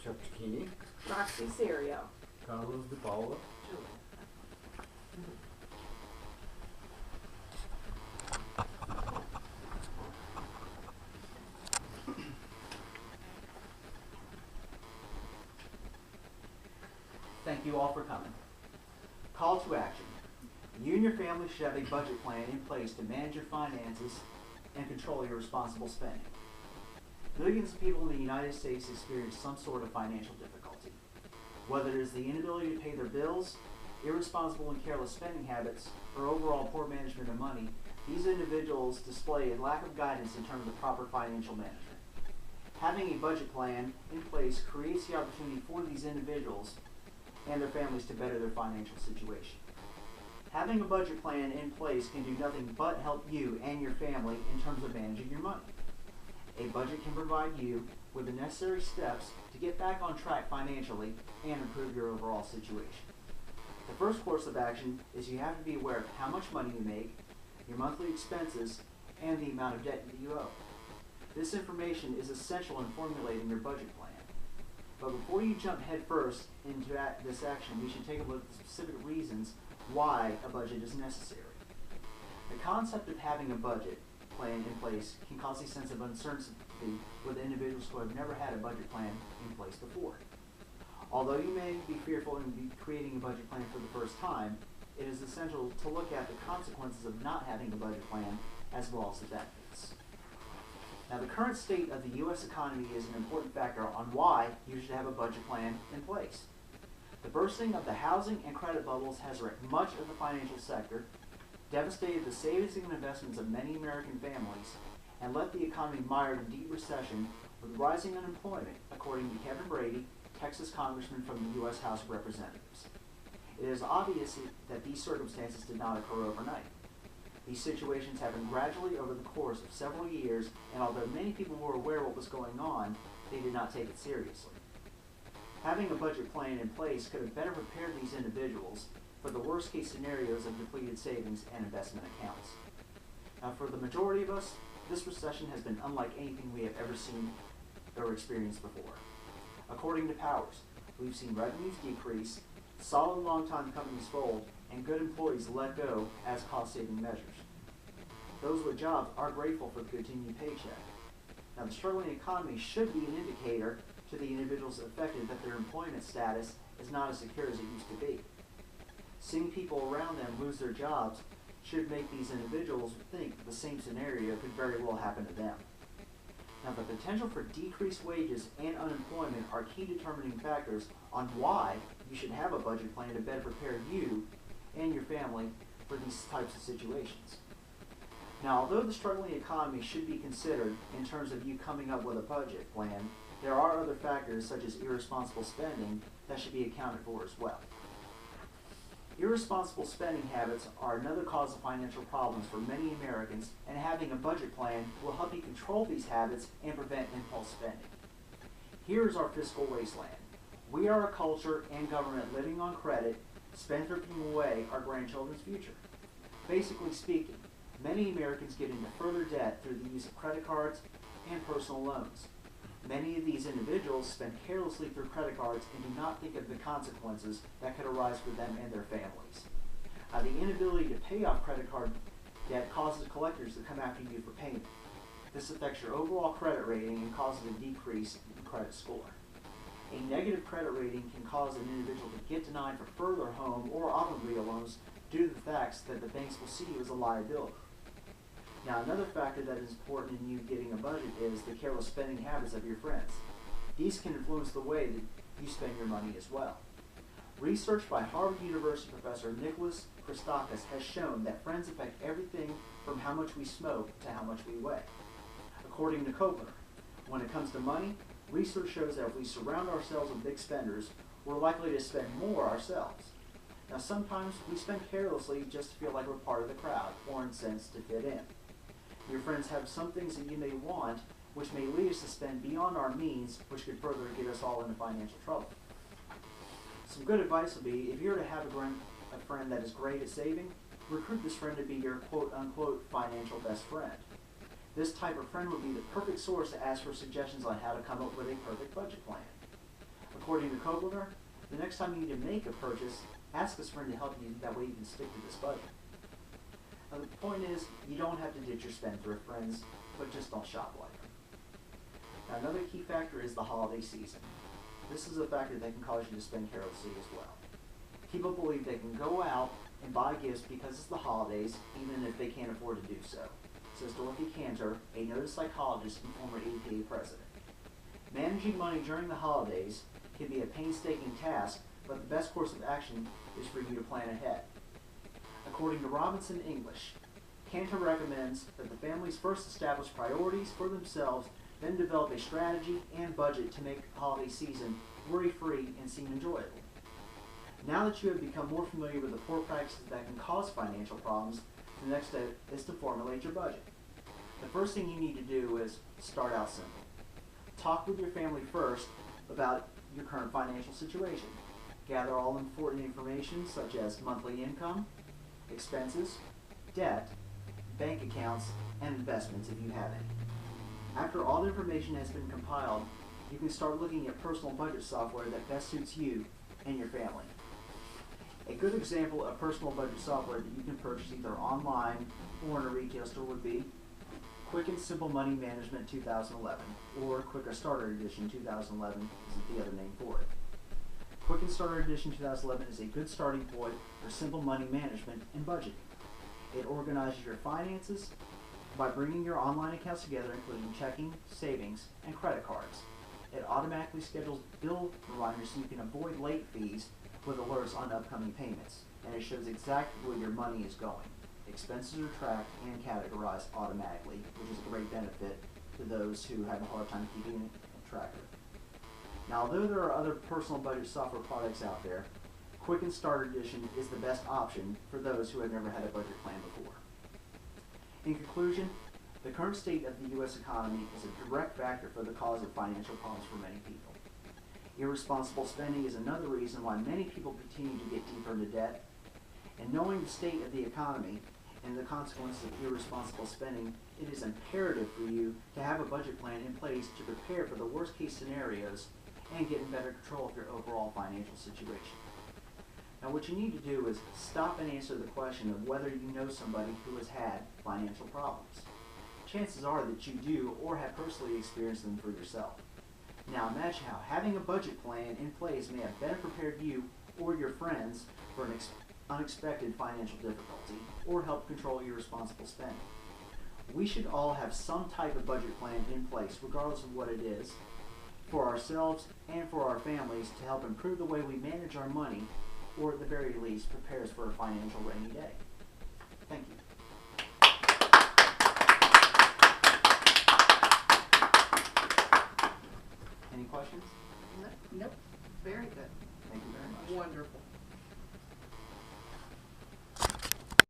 Chuck Chikini, Roxy Serio. Carlos De Paula, Thank you all for coming. Call to action. You and your family should have a budget plan in place to manage your finances and control your responsible spending. Millions of people in the United States experience some sort of financial difficulty. Whether it is the inability to pay their bills, irresponsible and careless spending habits, or overall poor management of money, these individuals display a lack of guidance in terms of proper financial management. Having a budget plan in place creates the opportunity for these individuals and their families to better their financial situation. Having a budget plan in place can do nothing but help you and your family in terms of managing your money. A budget can provide you with the necessary steps to get back on track financially and improve your overall situation. The first course of action is you have to be aware of how much money you make, your monthly expenses, and the amount of debt that you owe. This information is essential in formulating your budget plan. But before you jump headfirst into this action, we should take a look at the specific reasons why a budget is necessary. The concept of having a budget plan in place can cause a sense of uncertainty with individuals who have never had a budget plan in place before. Although you may be fearful in creating a budget plan for the first time, it is essential to look at the consequences of not having a budget plan as well as the benefits. Now, the current state of the U.S. economy is an important factor on why you should have a budget plan in place. The bursting of the housing and credit bubbles has wrecked much of the financial sector, devastated the savings and investments of many American families, and left the economy mired in deep recession with rising unemployment, according to Kevin Brady, Texas congressman from the U.S. House of Representatives. It is obvious that these circumstances did not occur overnight. These situations happened gradually over the course of several years, and although many people were aware of what was going on, they did not take it seriously. Having a budget plan in place could have better prepared these individuals for the worst case scenarios of depleted savings and investment accounts. Now, for the majority of us, this recession has been unlike anything we have ever seen or experienced before. According to Powers, we've seen revenues decrease, solid long-time companies fold, and good employees let go as cost-saving measures. Those with jobs are grateful for the continued paycheck. Now, the struggling economy should be an indicator to the individuals affected that their employment status is not as secure as it used to be. Seeing people around them lose their jobs should make these individuals think the same scenario could very well happen to them. Now, the potential for decreased wages and unemployment are key determining factors on why you should have a budget plan to better prepare you and your family for these types of situations. Now, although the struggling economy should be considered in terms of you coming up with a budget plan, there are other factors such as irresponsible spending that should be accounted for as well. Irresponsible spending habits are another cause of financial problems for many Americans, and having a budget plan will help you control these habits and prevent impulse spending. Here is our fiscal wasteland. We are a culture and government living on credit, spendthrifting away our grandchildren's future. Basically speaking, many Americans get into further debt through the use of credit cards and personal loans. Many of these individuals spend carelessly through credit cards and do not think of the consequences that could arise for them and their families. The inability to pay off credit card debt causes collectors to come after you for payment. This affects your overall credit rating and causes a decrease in credit score. A negative credit rating can cause an individual to get denied for further home or automobile loans due to the fact that the banks will see you as a liability. Now, another factor that is important in you getting a budget is the careless spending habits of your friends. These can influence the way that you spend your money as well. Research by Harvard University professor Nicholas Christakis has shown that friends affect everything from how much we smoke to how much we weigh. According to Copeland, when it comes to money, research shows that if we surround ourselves with big spenders, we're likely to spend more ourselves. Now, sometimes we spend carelessly just to feel like we're part of the crowd or in sense to fit in. Your friends have some things that you may want, which may lead us to spend beyond our means, which could further get us all into financial trouble. Some good advice would be, if you're to have a friend that is great at saving, recruit this friend to be your quote-unquote financial best friend. This type of friend would be the perfect source to ask for suggestions on how to come up with a perfect budget plan. Quoting the Kobler, the next time you need to make a purchase, ask a friend to help you, that way you can stick to this budget. Now the point is, you don't have to ditch your spendthrift friends, but just don't shop like them. Now another key factor is the holiday season. This is a factor that can cause you to spend carelessly as well. People believe they can go out and buy gifts because it's the holidays, even if they can't afford to do so, says Dorothy Cantor, a noted psychologist and former APA president. Managing money during the holidays can be a painstaking task, but the best course of action is for you to plan ahead. According to Robinson English, Cantor recommends that the families first establish priorities for themselves, then develop a strategy and budget to make the holiday season worry-free and seem enjoyable. Now that you have become more familiar with the poor practices that can cause financial problems, the next step is to formulate your budget. The first thing you need to do is start out simple. Talk with your family first about your current financial situation. Gather all important information such as monthly income, expenses, debt, bank accounts, and investments if you have any. After all the information has been compiled, you can start looking at personal budget software that best suits you and your family. A good example of personal budget software that you can purchase either online or in a retail store would be Quick and Simple Money Management 2011, or Quicker Starter Edition 2011 is the other name for it. Quick and Starter Edition 2011 is a good starting point for simple money management and budgeting. It organizes your finances by bringing your online accounts together, including checking, savings, and credit cards. It automatically schedules bill reminders so you can avoid late fees with alerts on upcoming payments, and it shows exactly where your money is going. Expenses are tracked and categorized automatically, which is a great benefit to those who have a hard time keeping a track of it. Now, although there are other personal budget software products out there, Quick and Starter Edition is the best option for those who have never had a budget plan before. In conclusion, the current state of the U.S. economy is a direct factor for the cause of financial problems for many people. Irresponsible spending is another reason why many people continue to get deeper into debt. And knowing the state of the economy and the consequences of irresponsible spending, it is imperative for you to have a budget plan in place to prepare for the worst case scenarios and get in better control of your overall financial situation. Now what you need to do is stop and answer the question of whether you know somebody who has had financial problems. Chances are that you do or have personally experienced them for yourself. Now imagine how having a budget plan in place may have better prepared you or your friends for an unexpected financial difficulty or help control irresponsible spending. We should all have some type of budget plan in place, regardless of what it is, for ourselves and for our families to help improve the way we manage our money, or at the very least, prepare us for a financial rainy day. Thank you. Any questions? Nope. Very good. Thank you very much. Wonderful.